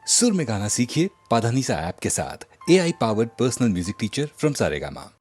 सुर में गाना सीखिए पाधानीसा ऐप के साथ। AI powered personal music teacher from Saregama.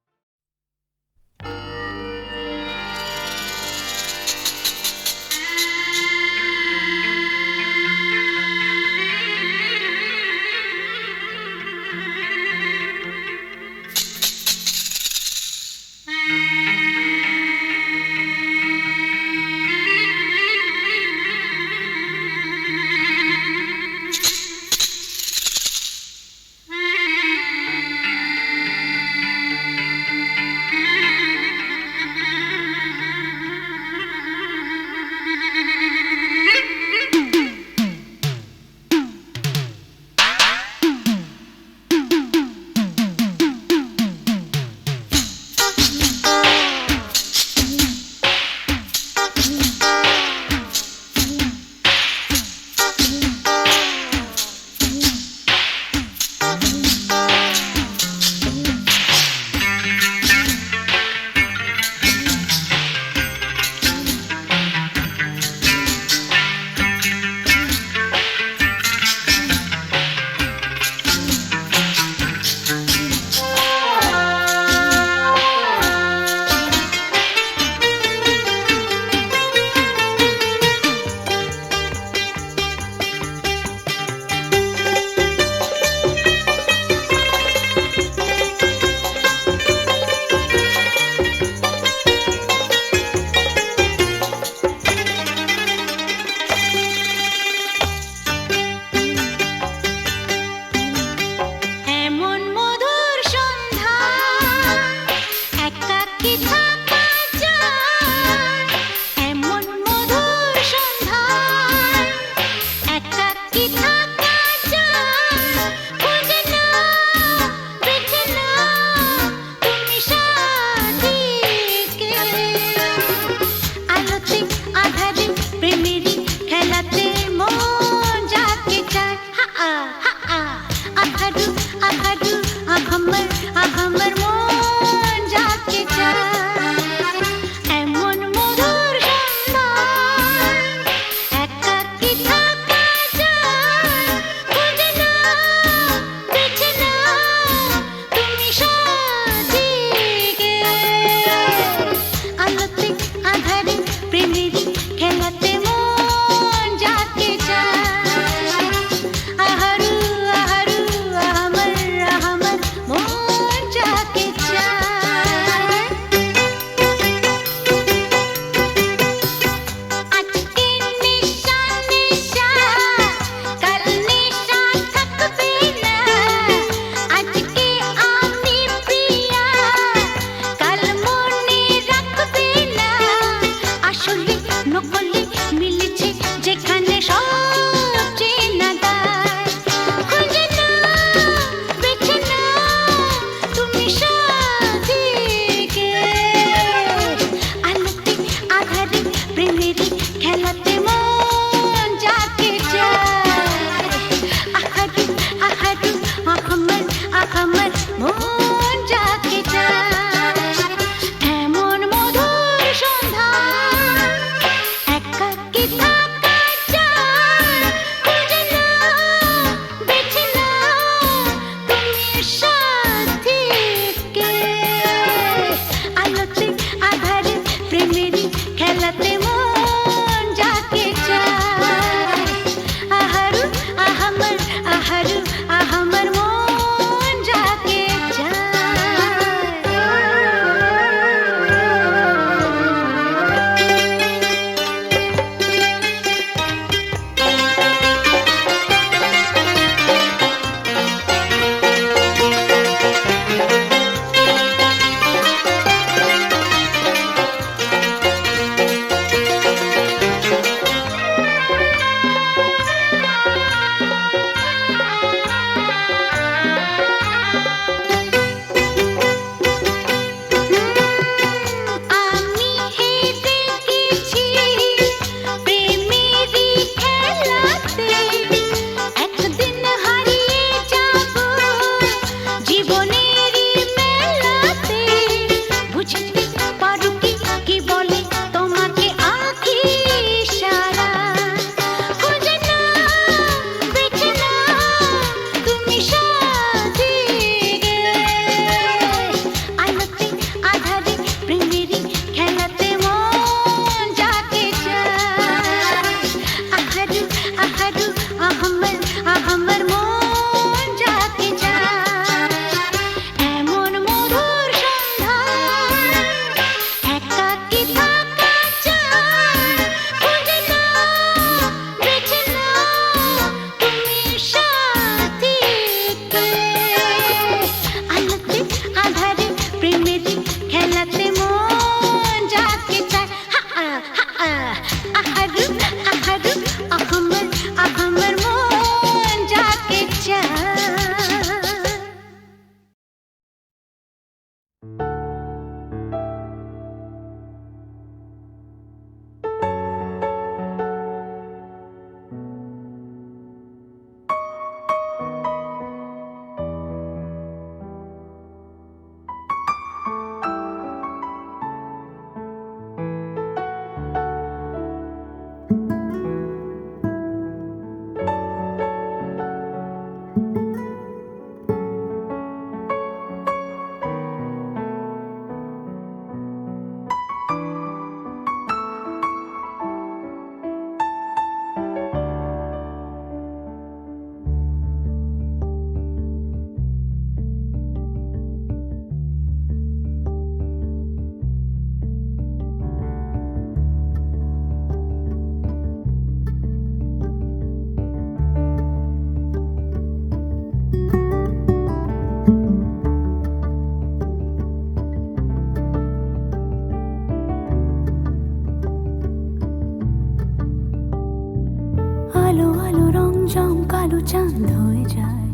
চাঁদ হয়ে যায়,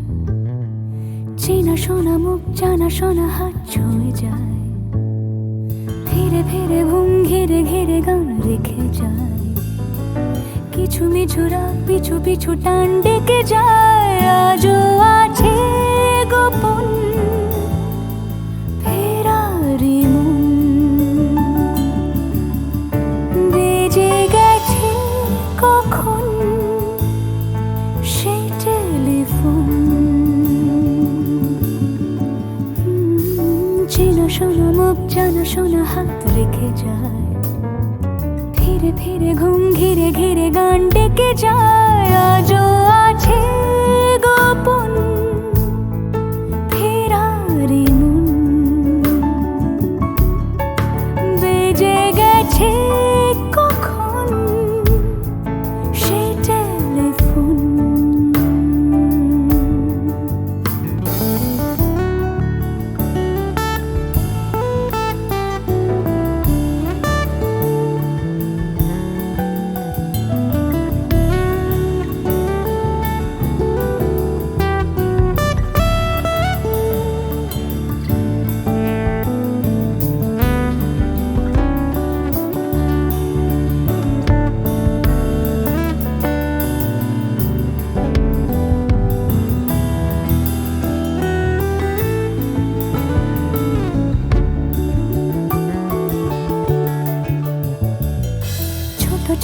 চেনা শোনা মুখ জানা শোনা হাত ছুঁয়ে যায়, ফিরে ফিরে ঘুম ঘিরে ঘিরে গান রেখে যায়, কিছু মিছু রাত পিছু পিছু টান ডেকে যায়। আজও আছে গোপন ফেরারি মন, বেজে গেছে কখন সেই টেলিফোন। চেনা শোনা মুখ জানা শোনা হাত রেখে যায়, ফিরে ফিরে ঘুম ঘিরে ঘিরে গান ডেকে যায়। আজও আছে গোপন ফেরারি মন, বেজে গেছে কখন সেই টেলিফোন।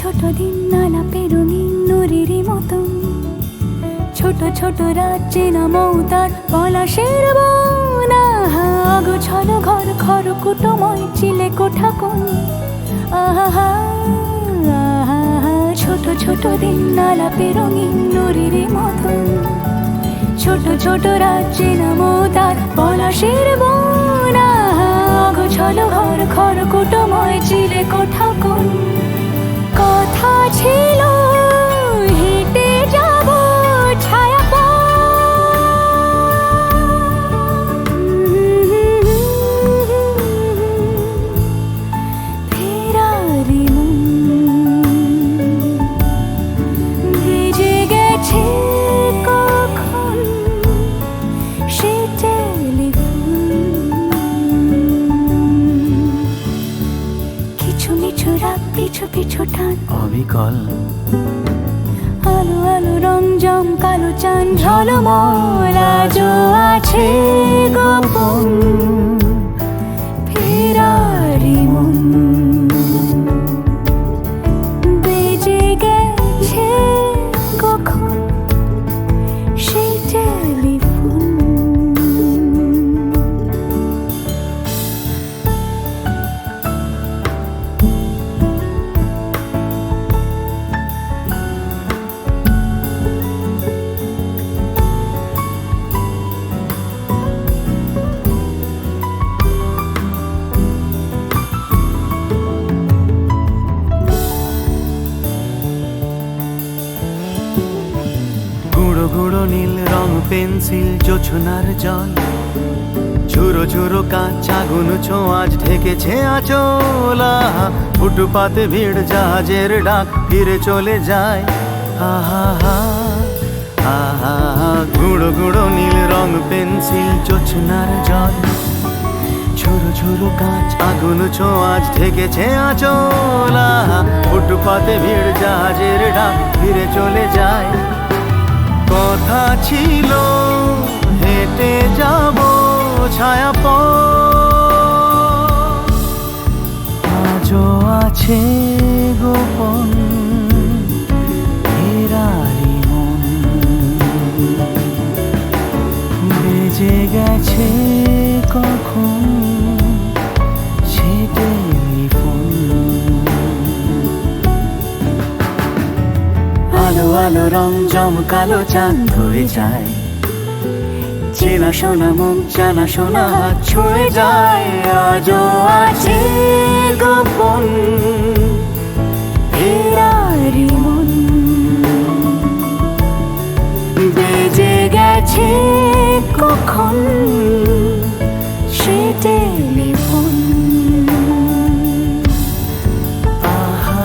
ছোট দিন আলাপের রঙিন নুরির মতন, ছোট ছোট রাত চেনা মৌতার পলাশের বন। গোছানো ঘর খড়কুটোময় চিলে কোঠা কোন, আহা ছোট ছোট দিন আলাপের রঙিন নুরির মতন, ছোট ছোট রাত চেনা মৌতার পলাশের বন। গোছানো ঘর খড়কুটোময় চিলে কোঠা কোন, কথা ছিল হেঁটে যাব ছায়া ফেরারি মন, ভেজে গেছে কখন সে টেলিফোন। কিছু মিছু রাত পিছু পিছু টান অবিকল, আলো আলো রং জম কালো চান ঝলমল। আজও আছে গোপন ফেরারি মন, বেজে গেছে কখন সেই টেলিফোন। গুঁড়ো গুঁড়ো নীল রং পেন্সিল জোছনার জল, ঝুরো ঝুরো কাঁচ আগুন ছোঁয়াজ ঢেকেছে আঁচল। ফুটপাতে ভিড় জাহাজের ডাক ফিরে চলে যায়। আহা আহা গুঁড়ো গুঁড়ো নীল রং পেন্সিল জোছনার জল, ঝুরো ঝুরো কাঁচ আগুন ছোঁয়াজ ঢেকেছে আঁচল। ফুটপাতে ভিড় জাহাজের ডাক ফিরে চলে যায়। কথা ছিল হেঁটে যাব ছায়া আজও আছে গোপন ফেরারি মন, বেজে গেছে কখন সে টেলিফোন। আলো আলো রং জমকালো চাঁদ হয়ে যায়, চেনা শোনা মুখ জানা শোনা হাত ছুঁয়ে যায়। আজও আছে গোপন ফেরারি মন, বেজে গেছে কখন সে টেলিফোন। আহা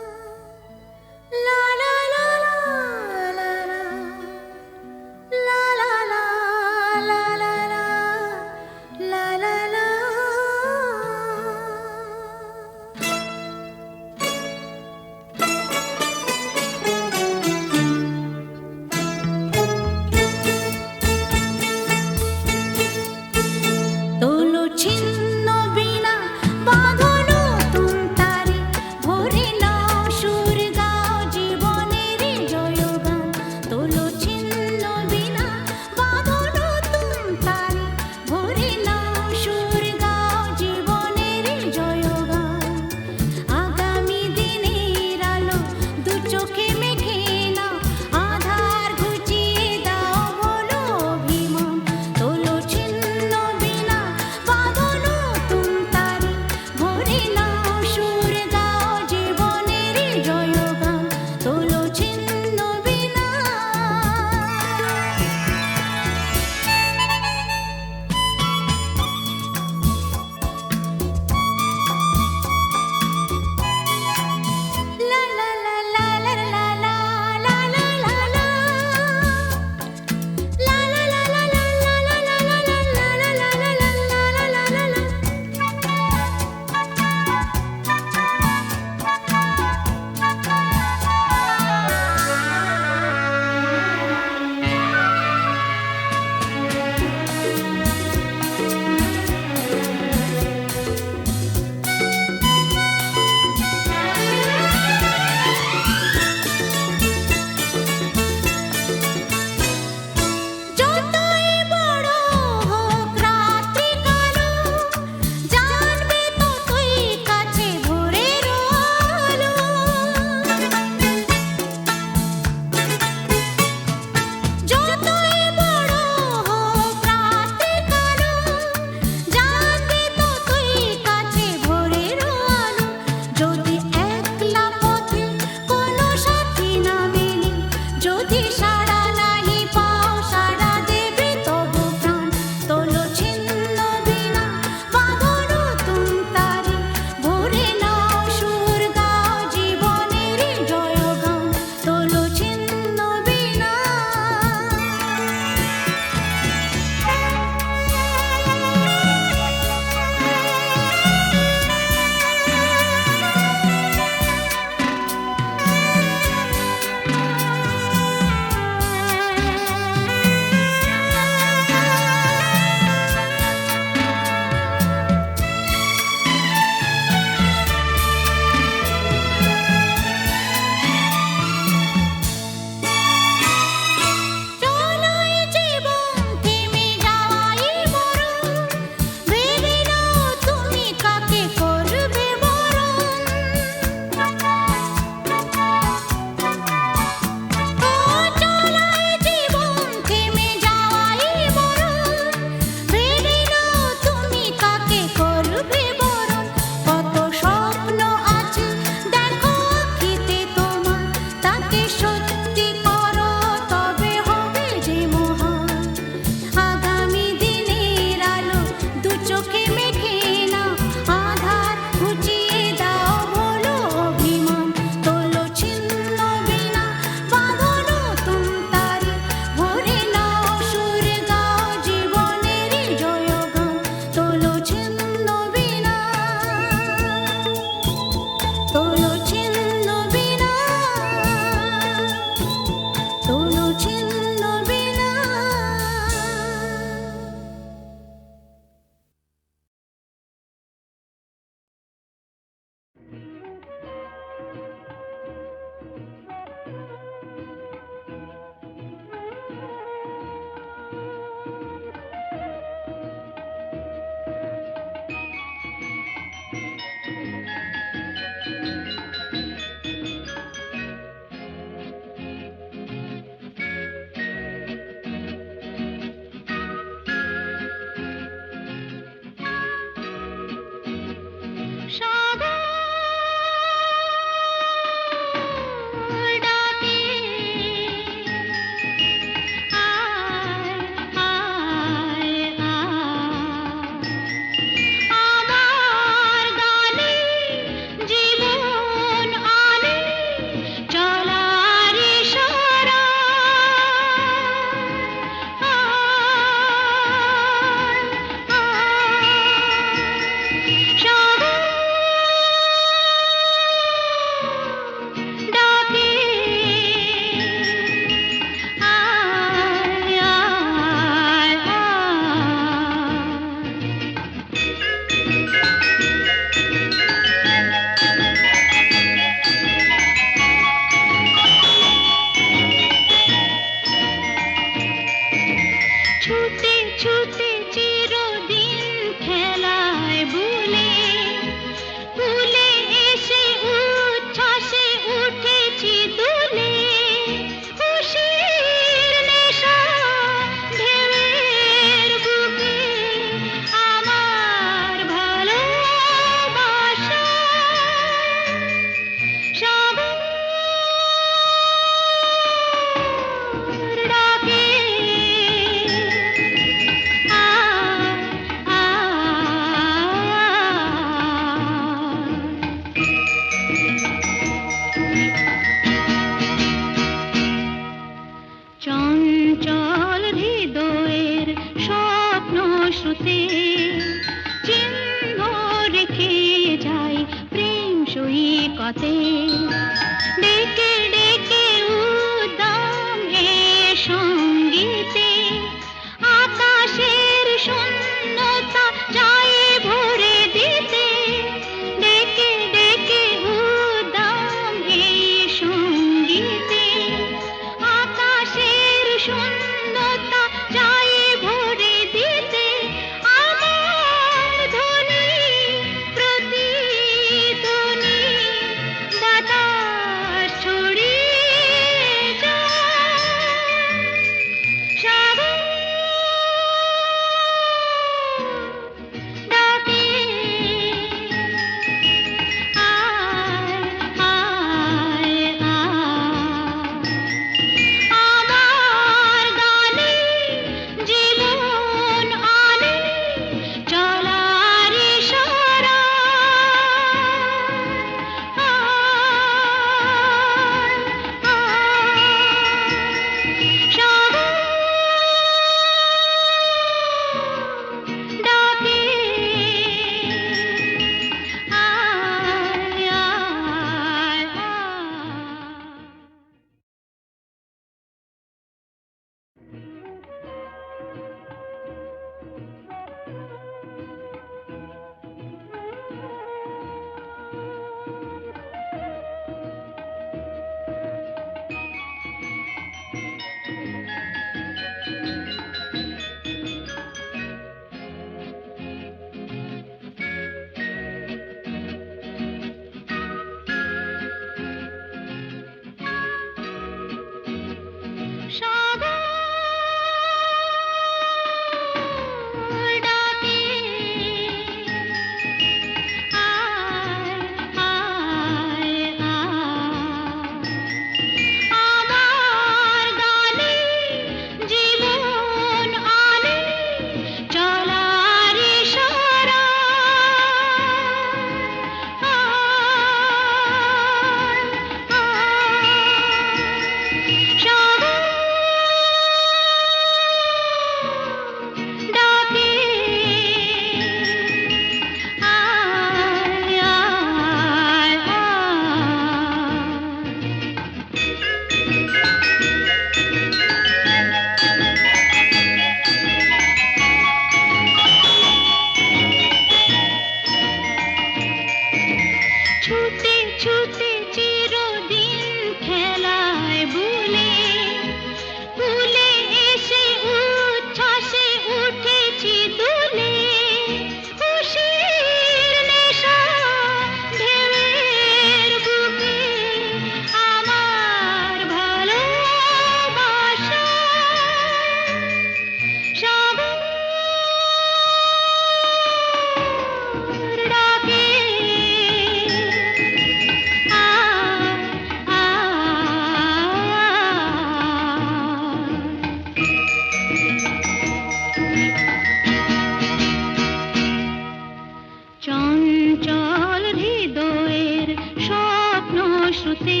শ্রুতে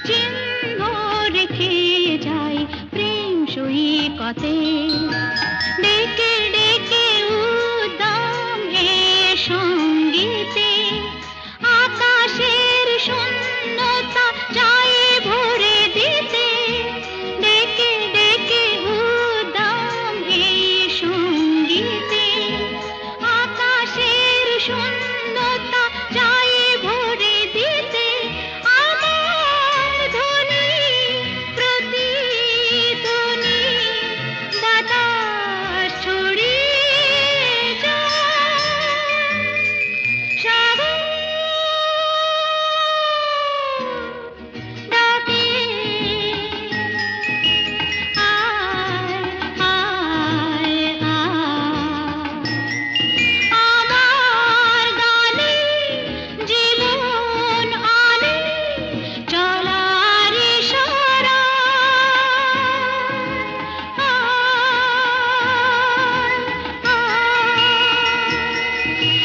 চিহ্ন রেখে যায় প্রেম সৈকতে ডেকে ডেকে উদ্দাম এ সঙ্গীতে আকাশের শূন্যতা যায় ভরে দিতে ডেকে ডেকে উদ্দাম এ সঙ্গীতে আকাশের শূন্যতা যায় ভরে দিতে আমার ধ্বনি প্রতিধ্বনি বাতাস ছড়িয়ে যায় সাগর ডাকে আয় আয় আয় আমার গানে জীবন আনে চলার ইশারা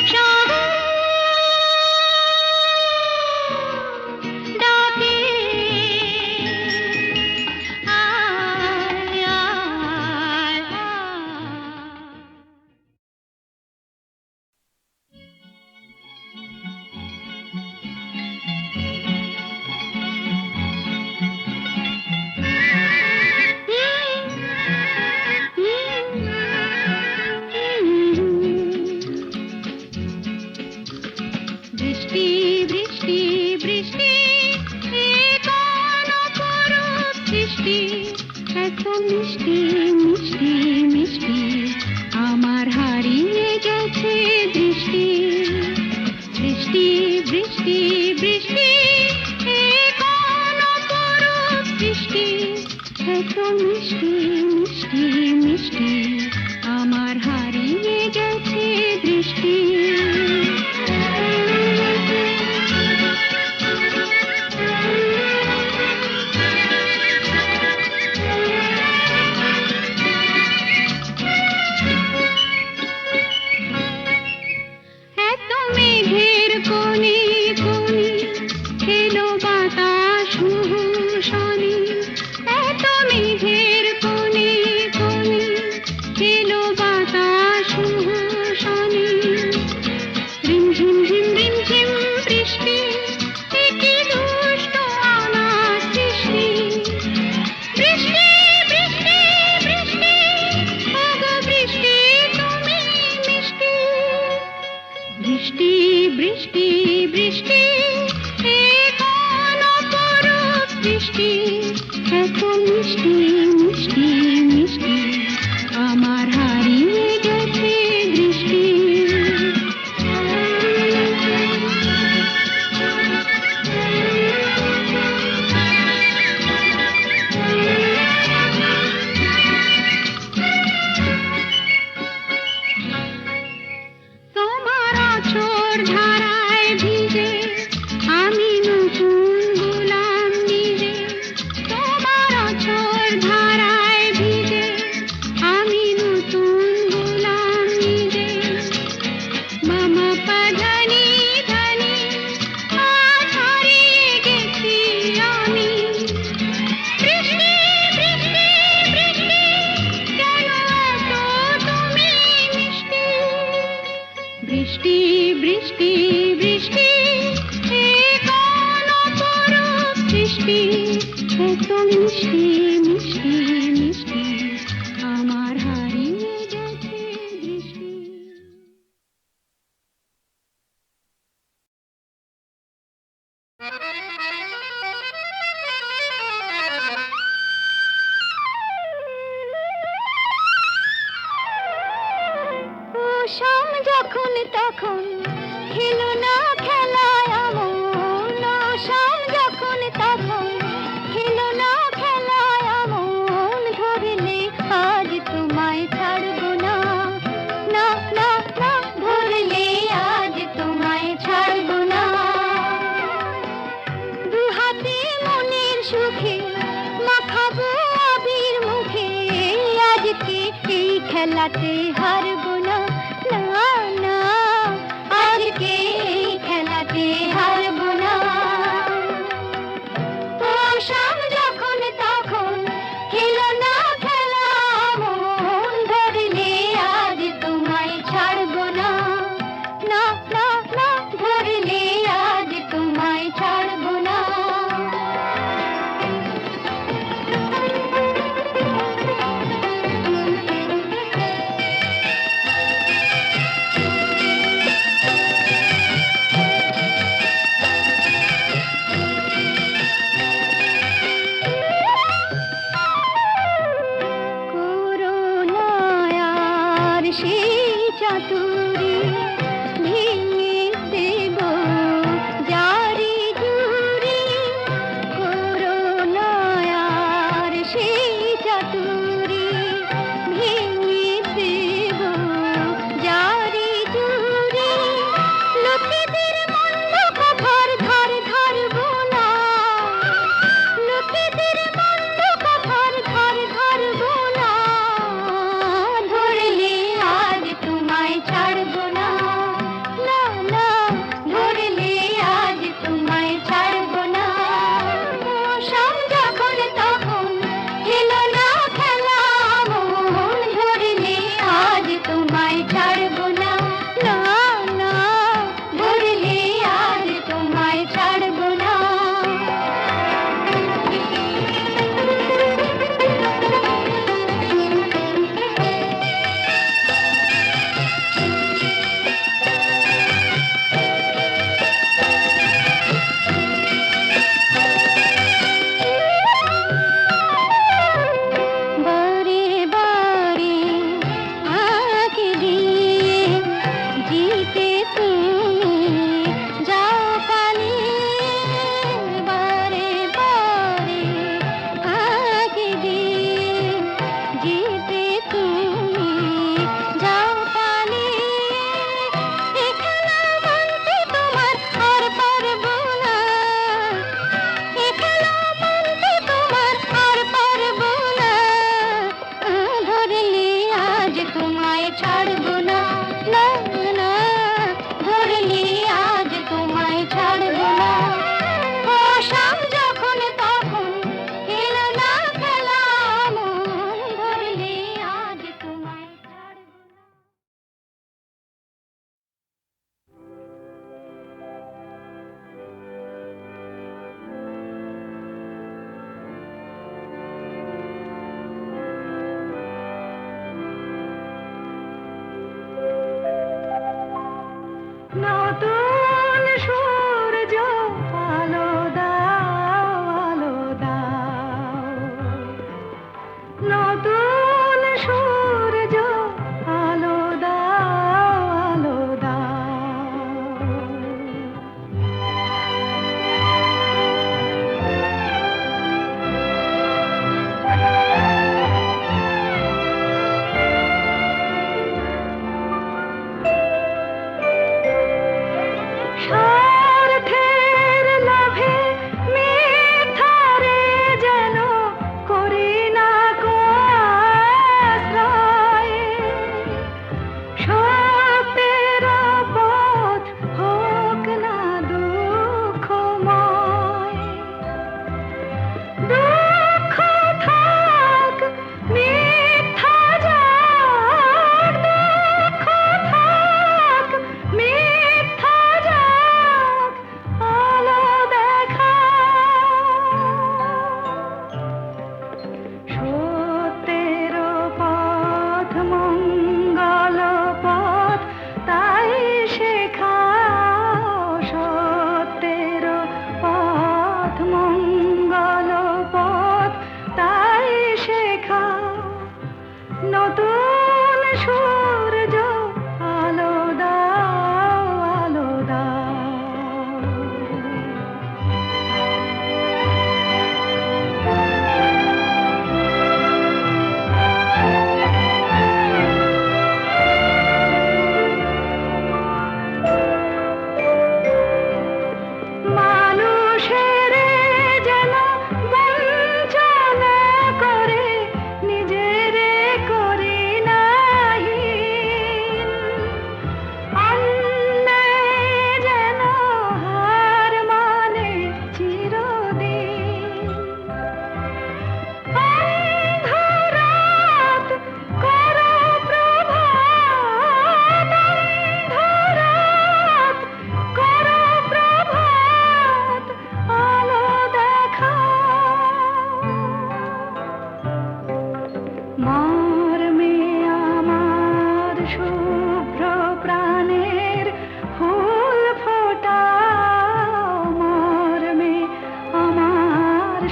সাগর ডাকে আয় আয় আয় বৃষ্টি বৃষ্টি বৃষ্টি এ কোন অপরূপ সৃষ্টি এত মিষ্টি মিষ্টি মিষ্টি আমার হারিয়ে গেছে দৃষ্টি বৃষ্টি বৃষ্টি বৃষ্টি এ কোন অপরূপ সৃষ্টি এত মিষ্টি মিষ্টি মিষ্টি আমার হারিয়ে গেছে দৃষ্টি এত মেঘের কোণে কোণে এলো বাতাস শনি এত মেঘের কোণে কোণে এলো বাতাস শনি রিমঝিম ঝিম রিমঝিম বৃষ্টি এ কি দুষ্ট অনার সৃষ্টি বৃষ্টি বৃষ্টি বৃষ্টি ওগো বৃষ্টি তুমি মিষ্টি বৃষ্টি বৃষ্টি বৃষ্টি এ কোন অপরূপ বৃষ্টি এত মিষ্টি মিষ্টি মিষ্টি আমার হারিয়ে গেছে দৃষ্টি তোমার আছর ধারায় ভিজে আমি নতুন গোলাম নিজে তোমার আছর ধারায় ভিজে আমি নতুন গোলাম নিজে মামা পাধানি ধানি আজ হারিয়ে গেছি আমি বৃষ্টি বৃষ্টি বৃষ্টি কেন এত তুমি মিষ্টি বৃষ্টি বৃষ্টি বৃষ্টি এ কোন অপরূপ সৃষ্টি এত মিষ্টি মিষ্টি মিষ্টি আমার হারিয়ে গেছে দৃষ্টি শাম যখন তখন খেলো না খেলায় আমন শাম যখন তখন খেলো না খেলায় আমন ধরলে আজ তোমায় ছাড়বো না না না না ধরলে আজ তোমায় ছাড়বো না দু হাতে মনের সুখে মাখাবো আবির মুখে আজকে এই খেলাতে হারবো না না না আজকে এই খেলাতে হারবো না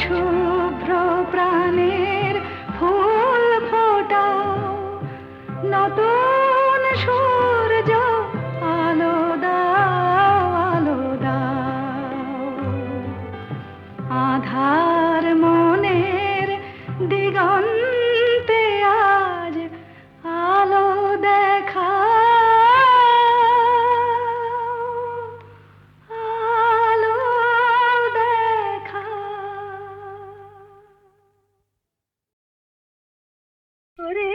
শুভ্র প্রাণের ফুল ফোটাও, নতুন সূর্য আলো দাও, আলো দাও। আধার মনের দিগন্তে আজ আলো দেখা, আলো দেখা। ওরে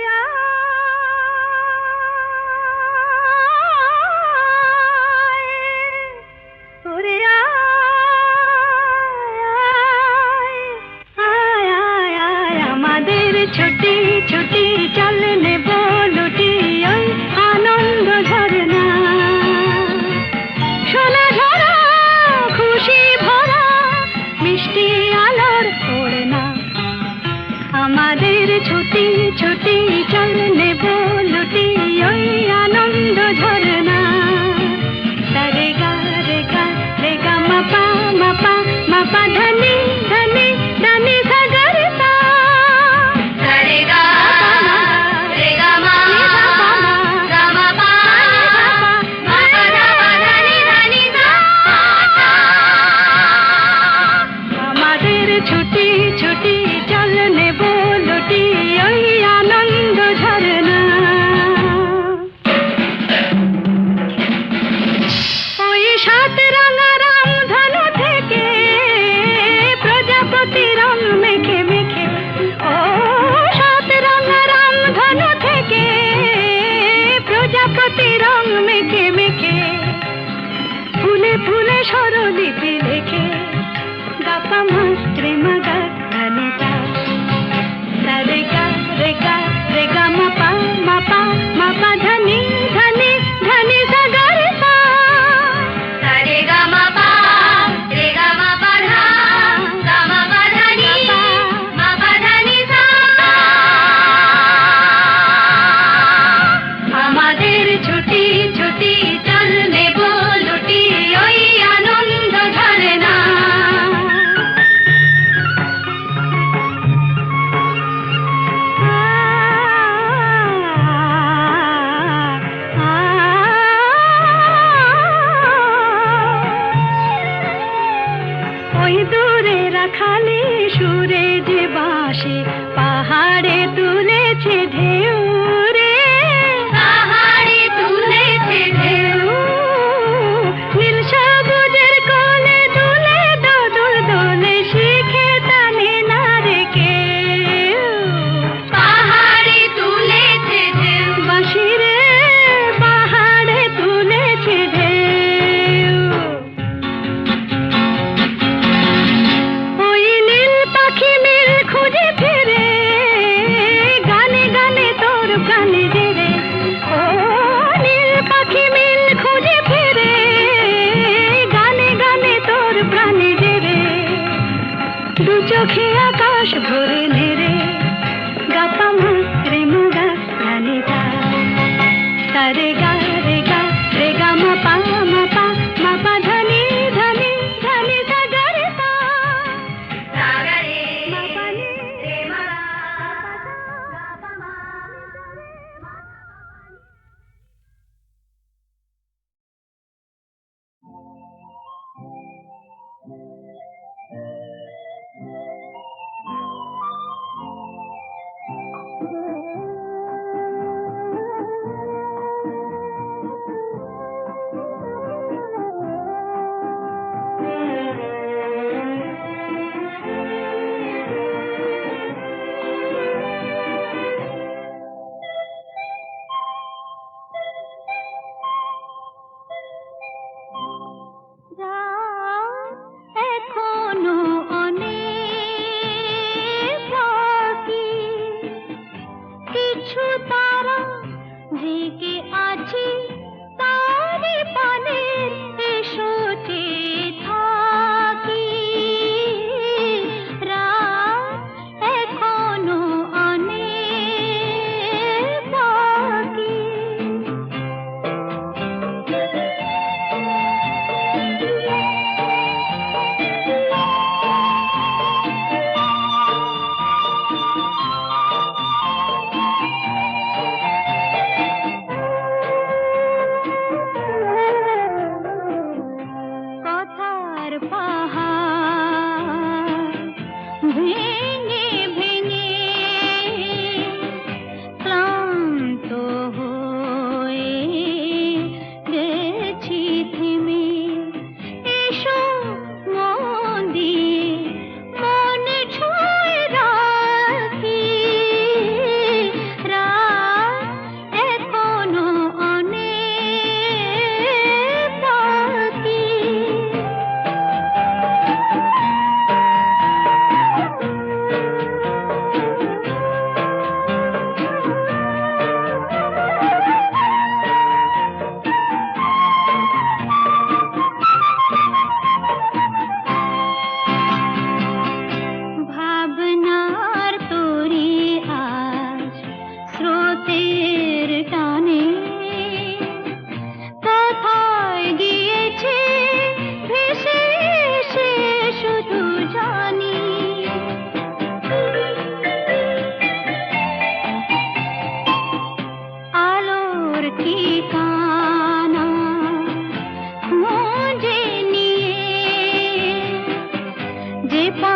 আয়, ওরে আয়, আয়, আয়, আমাদের ছুটি ছুটি চল নেব লুটি ওই আনন্দ ঝরনা, সোনা ঝরা খুশি ভরা মিষ্টি আলোর ওড়না। আমাদের ছুটি ছুটি চল নেব লুটি ওই আনন্দ ঝরনা। রে গা রে গা রে গা মাপা মাপা মাপা ধনি ধনি ধনি সাগর সা। রে গা রে গা মা গা মা পা মা পা ধনি ধনি সা। আমাদের ছুটি ছুটি চল নেব লুটি ওই আনন্দ ঝরনা। ওই সাত রাঙা রাম ধনু থেকে প্রজাপতি রং মেখে মেখে, ও সাত রাঙা রাম ধনু থেকে প্রজাপতি রং মেখে মেখে, ফুলে ফুলে স্বরলিপি লেখে গাপা মাস্ত্রে মাগা ধনিতা। রে গা রে গা রে গা মাপা মাপা মাপা ধনি ধনি ধনি সাগর সা। রে গা মাপা রে গা মাপা ধা গা মাপা ধনি মাপা ধনি সা। আমাদের ছুটি ছুটি চল নেব লুটি ওই আনন্দ ঝরনা। ওই দূরে রাখালি সুরে যে বাঁশি পাহাড়ে তুলেছে ঢেউ রে, পাহাড়ে তুলেছে ঢেউ। নীল সবুজের কোলে দুলে দোদুল দোলে শিখে টানে না রে কেউ। পাহাড়ে তুলেছে ঢেউ বাঁশি রে, পাহাড়ে তুলেছে ঢেউ। ওই নীল পাখি মিল খুঁজে ফিরে গানে গানে তোর প্রাণে জেরে, ও নীল পাখি মিল খুঁজে ফিরে গানে গানে তোর প্রাণে জেরে। দু চোখে আকাশ ভরে নেড়ে গাপা মাত্রে মুগা ধনিতা। রে গা রে গা রে গা মাপা মাপা মাপা ধনি ধনি ধনি সাগর সা। মাপা নি রে মা গাপা মা।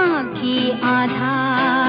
আঁখি আধার